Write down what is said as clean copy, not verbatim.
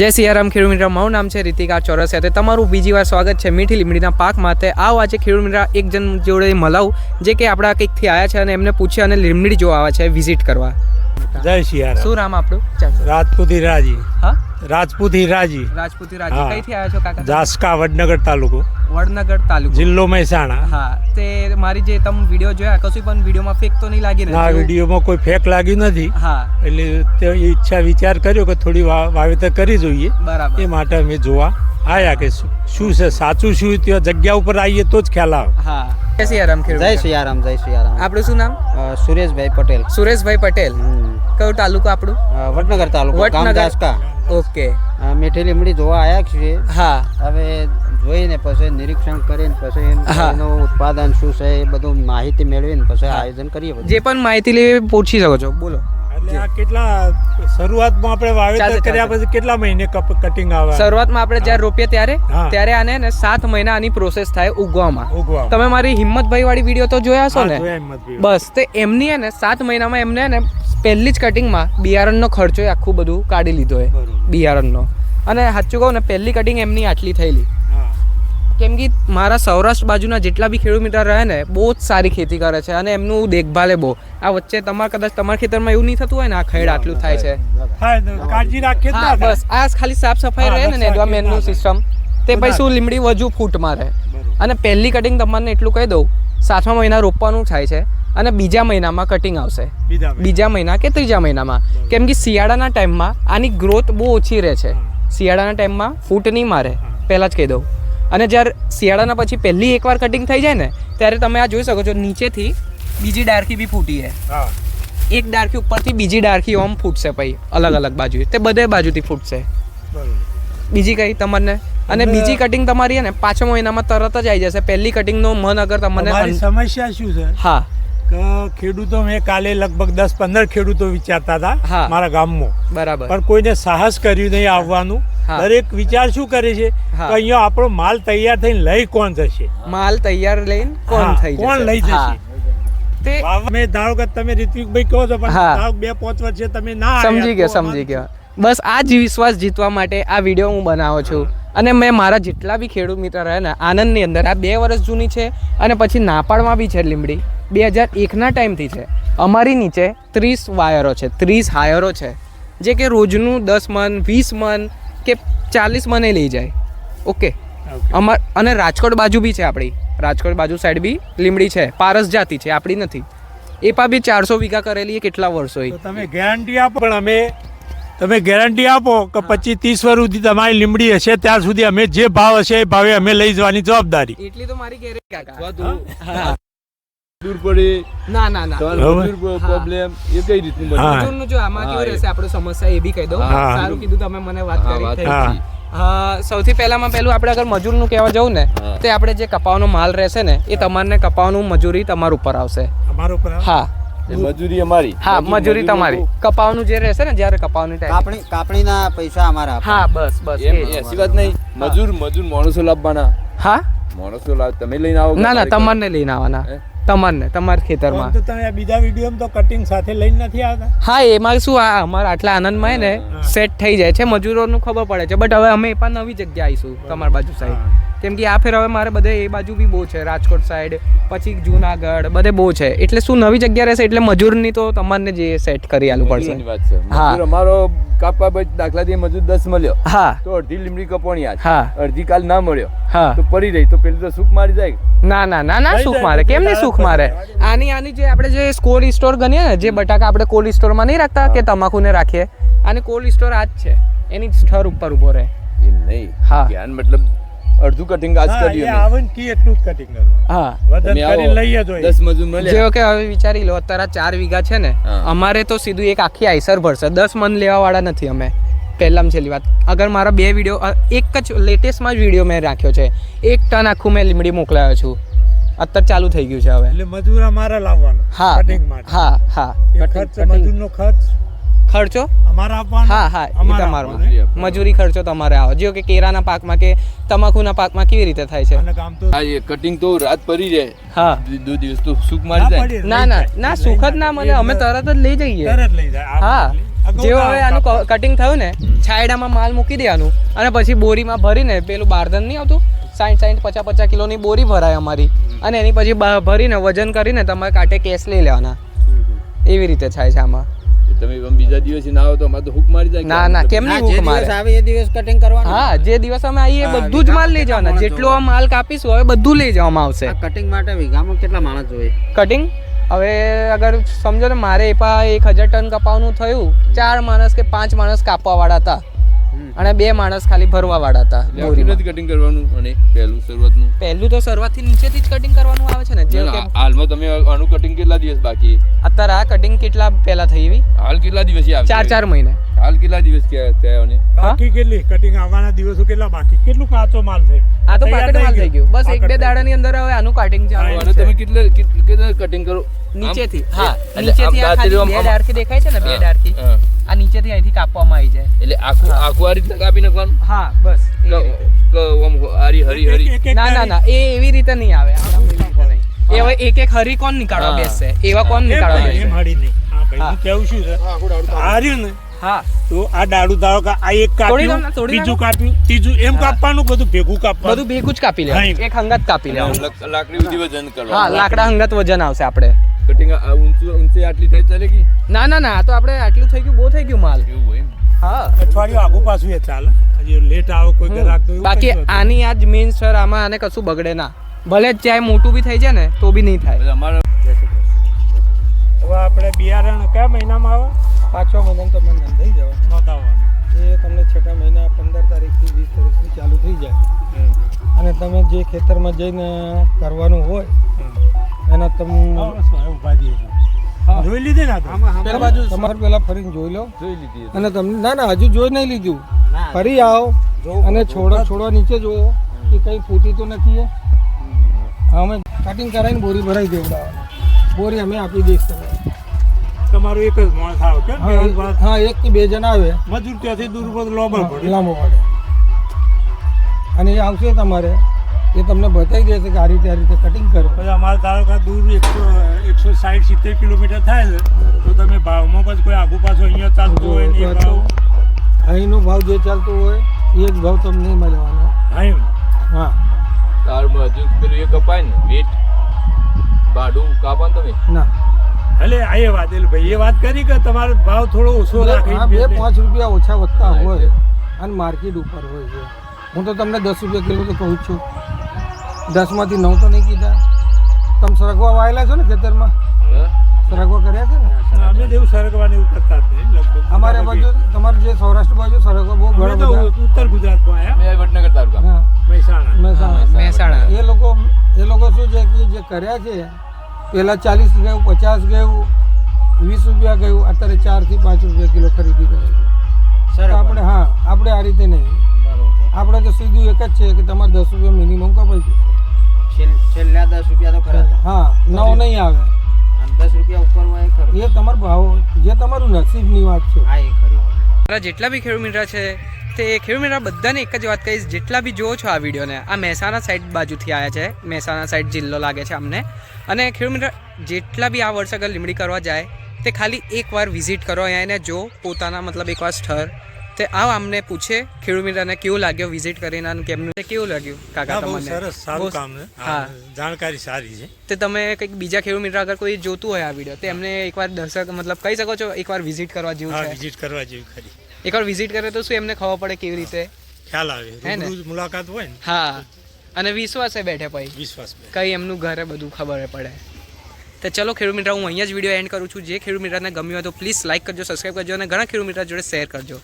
જય સિયારામ ખેડૂત મિત્ર, મારું નામ છે રીતિકા ચોરસિયા. તમારું બીજી વાર સ્વાગત છે મીઠી લીમડીના પાક માટે. આવો આજે ખેડૂત મિત્ર એક જણ જોડે મલાવું જે કે આપણા કંઈકથી આવ્યા છે અને એમને પૂછ્યા અને લીમડી જોવા આવ્યા છે વિઝિટ કરવા. જય સિયારામ. શું નામ આપણું? રાજપૂતી રાજી. હા, રાજપૂતી રાજી. રાજપૂતી રાજી. કઈથી આવ્યા છો કાકા? જાસકા, વડનગર તાલુકો, વડનગર તાલુકો, જિલ્લો મહેસાણા. હા, તે મારી જે તમે વિડીયો જોયા કશું પણ વિડીયોમાં ફેક તો નહીં લાગી ને? ના, વિડીયોમાં કોઈ ફેક લાગ્યું નથી. હા, એટલે તે ઈચ્છા વિચાર કર્યો કે થોડી વાવેતર કરી જોઈએ. બરાબર. એ માટે અમે જોવા આયા કે શું છે સાચું, શું ત્યાં જગ્યા ઉપર આવીએ તો જ ખ્યાલ આવે. હા, જય સિયારામ ખેડૂત. જય સિયારામ. જય સિયારામ. આપણું શું નામ? સુરેશભાઈ પટેલ. સુરેશભાઈ પટેલ. કયું તાલુકો આપણું? વડનગર તાલુકો, ગામ જાસકા. ઓકે. મીઠી લીમડી જોવા આવ્યા છીએ. હા, હવે જોઈને પછી નિરીક્ષણ કરીને પછી એનું ઉત્પાદન શું છે એ બધું માહિતી મેળવીને પછી આયોજન કરીએ. જે પણ માહિતી લેવી પૂછી શકો છો, બોલો. એટલે આ કેટલા શરૂઆતમાં આપણે વાવેતર કર્યા પછી કેટલા મહિને કટિંગ આવે? શરૂઆતમાં આપણે જ્યારે રોપીએ હા. ત્યારે આને ને 7 મહિના આની પ્રોસેસ થાય ઉગવામાં. ઉગવા. તમે મારી હિંમતભાઈ વાળી વિડીયો તો જોયા છો ને? જોયા હિંમતભાઈ. બસ તે એમની હે ને 7 મહિનામાં એમને ને પહેલી જ કટિંગમાં બિયારણનો ખર્ચો આખું બધું કાઢી લીધો એ બરોબર. બિયારણનો. અને સાચું કહું ને પહેલી કટિંગ એમની આટલી થયેલી. હા. કેમ કે મારા સૌરાષ્ટ્ર બાજુના જેટલા બી ખેડૂત મિત્ર રહે ને બહુ જ સારી ખેતી કરે છે અને એમનું દેખભાલે બહુ. આ વચ્ચે કદાચ તમારા ખેતરમાં એવું નહીં થતું હોય ને આ ખેડ આટલું થાય છે. હા, કાળજી રાખીએ જ હા, ના. બસ આ ખાલી સાફ સફાઈ રહે ને એડવામેન્ટનું સિસ્ટમ તે પછી શું લીમડી વધુ ફૂટ મારે. અને પહેલી કટિંગ તમને એટલું કહી દઉં, 7મા મહિના રોપવાનું થાય છે અને બીજા મહિનામાં કટિંગ આવશે. બીજા મહિના કે ત્રીજા મહિનામાં. કેમ કે શિયાળાના ટાઈમમાં આની ગ્રોથ બહુ ઓછી રહે છે. શિયાળાના ટાઈમમાં ફૂટ નહીં મારે, પહેલાં જ કહી દઉં. અને જ્યારે શિયાળાના પછી પહેલી એકવાર કટિંગ થઈ જાય ને ત્યારે તમે આ જોઈ શકો છો નીચેથી બીજી ડાળખી બી ફૂટી છે. એક ડાળખી ઉપરથી બીજી ડાળખી ઓમ ફૂટશે પછી અલગ અલગ બાજુ, તે બધે બાજુથી ફૂટશે. બીજી કઈ તમને અને બીજી કટિંગ તમારી ને 5મા મહિનામાં તરત જ આવી જશે. પહેલી કટિંગનો મન અગર તમને સમસ્યા શું છે? હા, ખેડૂતો મેં કાલે લગભગ 10-15 ખેડૂતો વિચારતા હતા મારા ગામમાં, બરાબર, પણ કોઈને સાહસ કર્યું નહીં આવવાનું. દરેક વિચાર શું કરે છે કે અહીંયા આપણો માલ તૈયાર થઈને લઈ કોણ જશે? માલ તૈયાર લઈને કોણ લઈ જશે? તે મેં ધારો કે તમે ઋત્વિકભાઈ કહો છો પણ ધારો 2-5 વર્ષે તમે ના સમજી ગયો. બસ આ જ વિશ્વાસ જીતવા માટે આ વિડીયો હું બનાવું છું. અને મેં મારા જેટલા બી ખેડૂત મિત્ર રહ્યા ને આનંદની અંદર, આ 2 વર્ષ જૂની છે અને પછી નાપાડમાં બી છે લીમડી 2001ના ટાઈમથી છે. અમારી નીચે 30 વાયરો છે, 30 હાયરો છે જે કે રોજનું 10 મણ 20 મણ કે 40 મણે લઈ જાય. ઓકે. અને રાજકોટ બાજુ બી છે, આપણી રાજકોટ બાજુ સાઈડ બી લીમડી છે, પારસ જાતિ છે, આપણી નથી. એ પણ બી 400 વીઘા કરેલી કેટલા વર્ષોથી. તમે ગેરંટી આપો, પણ તમે ગેરંટી આપો કે 25-30 વર્ષ સુધી તમારી લીમડી હશે ત્યાં સુધી અમે જે ભાવ હશે એ ભાવે અમે લઈ જવાની જવાબદારી. એટલી તો મારી ગેરંટી કાકા. દૂર પડે ના પ્રોબ્લેમ એ કઈ રીતનું બને? મજૂરનું જો આમાં કેવું રહેશે આપણું સમસ્યા એ બી કહી દઉં. સારું કીધું તમે મને વાત કરી. સૌથી પહેલું આપણે અગર મજૂરનું કહેવા જવું ને તો આપણે જે કપાવાનો માલ રહેશે ને એ તમારને કપાવાનું મજૂરી તમારા ઉપર આવશે. હા, મજૂરી અમારી. હા, મજૂરી તમારી. કપાવાનું જે રહેશે ને જ્યારે કપાવાની ટાઈમ કાપણીના પૈસા અમારા. હા, બસ એસી વાત નહીં. મજૂર માણસો લાવવાના. હા, માણસો લાવ તમે લઈને આવો? ના, તમારને લઈને આવવાના. તમારા ખેતરમાં તો તમે બીજા વિડીયોમાં તો કટિંગ સાથે લઈને નથી આવતા? હા, એમાં શું આ અમારા આટલા આનંદમાં ને સેટ થઈ જાય છે. મજૂરોનું ખબર પડે છે. બટ હવે અમે એ પણ નવી જગ્યાએ આવીશું તમારી બાજુ સાઈડ. કેમ કે આ ફેર હવે મારે બધે એ બાજુ બી બહુ છે, રાજકોટ સાઈડ પછી જુનાગઢ બધે બહુ છે. એટલે શું નવી જગ્યા રહેશે એટલે મજૂરની તો તમારને જે સેટ કરી આલવું પડશે. હા, અમારો કાપવા પછી દાખલા દઈએ મજૂર 10 મળ્યો, હા, તો અડધી લીમડી કપોણી આજ, હા, અડધી કાલ ના મળ્યો, હા, તો પડી રહી તો પેલું તો સુખ મારી જાય. ના સુખ મારે. કેમ નહીં સુખ મારે? આની જે આપણે જે કોલ્ડ સ્ટોર ગણીએ ને, જે બટાકા આપણે કોલ્ડ સ્ટોરમાં નહીં રાખતા કે તમાકુને રાખીએ, આને કોલ્ડ સ્ટોર આ જ છે. એની સ્થળ ઉપર ઉભો રહે. એમ નહીં. હા, ધ્યાન મતલબ અડધું કટિંગ આજ કર્યું અમે. આવન કી એટલું જ કટિંગ કરવું. હા, વજન કરીને લઈએ તો 10 મજૂર મળે. જેવો કે હવે વિચારી લો અત્યારે 4 વીઘા છે ને, અમારે તો સીધું એક આખી આઈસર ભરશે. 10 મણ લેવા વાળા નથી અમે. પહેલામાં છેલ્લી વાત, અગર મારા 2 વિડીયો એક જ લેટેસ્ટમાં જ વિડીયો મેં રાખ્યો છે, 1 ટન આખું મેં લીમડી મોકલાયો છું. અત્યારે ચાલુ થઈ ગયું છે હવે. એટલે મજૂર અમારા લાવવાનો કટિંગ માટે. હા, ખર્ચ મજૂરનો ખર્ચો અમારા આપવાનો. હા, એ તમારો મજૂરી ખર્ચો તમારે આવે. જો કે કેરાના પાકમાં કે તમાકુના પાકમાં કેવી રીતે થાય છે? આ એ કટિંગ તો રાત પડી જાય. હા, 2 દિવસ તો સુખ મારી જાય. ના સુખ જ ના મળે. અમે તરત જ લઈ જઈએ. તરત લઈ જાય. હા, જેવું હવે આનું કટિંગ થયું ને છાયડામાં માલ મૂકી દેવાનું અને પછી બોરીમાં ભરીને પેલું બારદાન નહીં આવતું 60-50 કિલોની બોરી ભરાય અમારી અને એની પછી ભરીને વજન કરીને તમારે કાંટે કેસ લઈ લેવાના એવી રીતે થાય છે આમાં. તમે બીજા દિવસે ના આવો તો અમારે તો હુક મારી જાય. ના કેમ નહીં જે હુક મારે? દિવસ આવે એ દિવસ કટિંગ કરવાનું. હા જે દિવસ અમે આવીએ બધું જ માલ લઈ જવાના, જેટલો માલ કાપીશું હવે બધું લઈ જવામાં આવશે. આ કટિંગ માટે વીઘામાં કેટલા માણસ જોઈએ? કટિંગ હવે અગર સમજો ને મારે 1000 ટન કપાવાનું થયું, 4 માણસ કે 5 માણસ કાપવા વાળા હતા અને 2 માણસ ખાલી ભરવા વાળા હતા. બોરીમાં કટિંગ કરવાનું અને પહેલું શરૂઆતનું પહેલું તો શરૂઆતથી નીચેથી જ કટિંગ કરવાનું આવે છે ને. જે કે હાલમાં તમે આનું કટિંગ કેટલા દિવસ બાકી? અત્યારે આ કટિંગ કેટલા પહેલા થઈ એવી હાલ કેટલા દિવસ આવશે? 4 મહિને. હાલ કેટલા દિવસ થયા અને બાકી કેટલી કટિંગ આવવાના દિવસો કેટલા બાકી? કેટલું કાચો માલ છે? આ તો પાકટ માલ થઈ ગયું. બસ 1-2 દાડાની અંદર હવે આનું કટિંગ ચાલુ અને તમે કેટલે કટિંગ કરો? નીચેથી. હા એટલે નીચેથી આ આમ ખાલી દાંતેલી 2 ડાળખી દેખાય છે ને, 2 ડાળખી હા. આ નીચેથી અહીંથી કાપવામાં આવી જાય. એટલે આખું આ રીતના કાપી નાખવાનું? હા બસ એ રીતે. આમ હરી હરી એક- એક ના ના ના એ એવી રીતે નહીં આવે. આમ એવી રીતે નહીં. એ હવે એક હરી કોણ નીકાળવા હા. બેસશે? એવા કોણ નીકાળવા એમ બેસશે? હાડી નહીં. હા ભાઈ હા. નું કેવું શું છે? આ રહ્યું ને હા તો આ ડાળું ધારો કે આ એક તોડી દો કાપ્યું, ને, તોડી બીજું નાખો. કાપ્યું, ત્રીજું એમ હા. કાપવાનું, બધું ભેગું કાપવાનું. બધું ભેગું જ કાપી હા. લેવાનું, એક હંગાત કાપી લેવાનું. લાકડી સુધી વજન હા કરવાનું. લાકડા હંગાત વજન આવશે આપણે. કટિંગ ઊંચે આટલી થાય ચાલે કે ના ના ના આ તો આપણે આટલું થઈ ગયું, બહુ થઈ ગયું માલ. એવું હોય એમ? હા અઠવાડિયું આગુ પાછું એ ચાલે. હજી લેટ આવે કોઈ ગ્રાહક તો એવું બાકી કશું હતું. આની આ જ મેઇન સર, આમાં આને કશું બગડે ના. ભલે જ ચાહે મોટું બી થઈ જાય ને તો બી નહીં થાય. એટલે અમારે હવે આપણે બિયારણ કયા મહિનામાં આવે? 5 મહિનામાં તમને નોંધાઈ જવાય. નોંધાવવાનું. એ તમને છઠ્ઠા મહિના 15 તારીખથી 20 તારીખથી ચાલુ થઈ જાય અને તમે જે ખેતરમાં જઈને કરવાનું હોય એના તમે જોઈ લીધી ને આ તો? પેલા બાજુ તમારે પહેલા ફરીને જોઈ લો જોઈ લીધી હતી. અને તમને ના ના હજુ જોઈ નહીં લીધું. ફરી આવો અને છોડવા નીચે જુઓ કે કંઈ ફૂટી તો નથી એ. અમે કટિંગ કરાવીને બોરી ભરાઈ દેવડાવવાની. બોરી અમે આપી દઈશ તમને. તમારું એક જ માણસ આવે કે હા 1 કે 2 જણ આવે, મજૂર ત્યાંથી દૂર પર લોબર પડે. લાંબો પડે અને એ આવશે તમારે, એ તમને બતાવી દેશે કે આ રીતે કટિંગ કરો. પછી અમારા તાલુકા દૂર 160-70 કિલોમીટર થાય છે તો તમે ભાવમાં પછી કોઈ આગુ પાછું અહીંયા ચાલતું હોય ને એ ભાવ અહીંનો ભાવ જે ચાલતો હોય એ જ ભાવ તમને નહીં મળવાનો. હા એમ. હા તારમાં હજુ પેલું એ કપાય ને વેટ ભાડું કાપા તમે ના એટલે આ એ વાત એટલે ભાઈ એ વાત કરી કે તમારો ભાવ થોડો ઓછો હા રાખી 2-5 રૂપિયા ઓછા વધતા હોય અને માર્કેટ ઉપર હોય છે. હું તો તમને 10 રૂપિયા કિલો તો કહું જ છું. 10માંથી 9 તો નહીં કીધા. તમે સરગવા વાયેલા છો ને ખેતરમાં? હા? સરગવા કર્યા છે ને? અમે દેવું સરગવાની એવું કરતા જ નહીં લગભગ. અમારે બાજુ તમારે જે સૌરાષ્ટ્ર બાજુ સરગવા બહુ અમે ઘણા તો બધા. ઉત્તર ગુજરાતમાં આવ્યા મેં વડનગર તાલુકા. હા મહેસાણા. મહેસાણા. મહેસાણા. એ લોકો શું છે કે જે કર્યા છે પહેલાં 40 ગયું, 50 ગયું, 20 રૂપિયા ગયું, અત્યારે 4 થી 5 રૂપિયા કિલો ખરીદી કરે છે. તો આપણે આપણે આ રીતે નહીં. આપણે તો સીધું એક જ છે કે તમારે 10 રૂપિયા મિનિમમ કપાઈ જશે. છેલ્લા 10 રૂપિયા તો ખરા. હા 9 નહીં આવે. અને 10 રૂપિયા ઉપર હોય એ ખરું. એ તમારો ભાવ, જે તમારું નસીબની વાત છે. હા એ ખરી વાત. મારા જેટલા બી ખેડૂત મિત્ર છે તે ખેડૂત મિત્ર બધાને એક જ વાત કહીશ, જેટલા બી જુઓ છો આ વિડીયોને, આ મહેસાણા સાઈડ બાજુથી આવ્યા છે, મહેસાણા સાઈડ જિલ્લો લાગે છે અમને. અને ખેડૂત મિત્ર જેટલા બી આ વર્ષ અગર લીમડી કરવા જાય તે ખાલી એકવાર વિઝિટ કરો અહીંયા એને જો પોતાના મતલબ એકવાર સ્થળ તે આવ અમને પૂછે ખેડૂત મિત્રને કેવું લાગ્યું વિઝિટ કરીને અને કેમનું કેવું લાગ્યું કાકા બહુ તમને? સરસ સારું કામ છે. હા. જાણકારી સારી છે. તે તમે કંઈક બીજા ખેડૂત મિત્ર અગર કોઈ જોતું હોય આ વિડીયો તો એમને એકવાર દર્શક મતલબ કહી શકો છો એકવાર વિઝિટ કરવા જેવું હા છે? વિઝિટ કરવા જેવી ખરી. એકવાર વિઝિટ કરે તો શું એમને ખબર પડે કેવી રીતે? ખ્યાલ આવે હે ને? રૂબરૂ મુલાકાત હોય ને હા અને વિશ્વાસે બેઠે પછી વિશ્વાસ બે. કઈ એમનું ઘરે બધું ખબર પડે. તો ચલો ખેડૂત મિત્ર હું અહીંયા જ વિડીયો એન્ડ કરું છું. જે ખેડૂત મિત્રને ગમ્યું હોય તો પ્લીઝ લાઇક કરજો, સબસ્ક્રાઈબ કરજો અને ઘણા ખેડૂત મિત્ર જોડે શેર કરજો.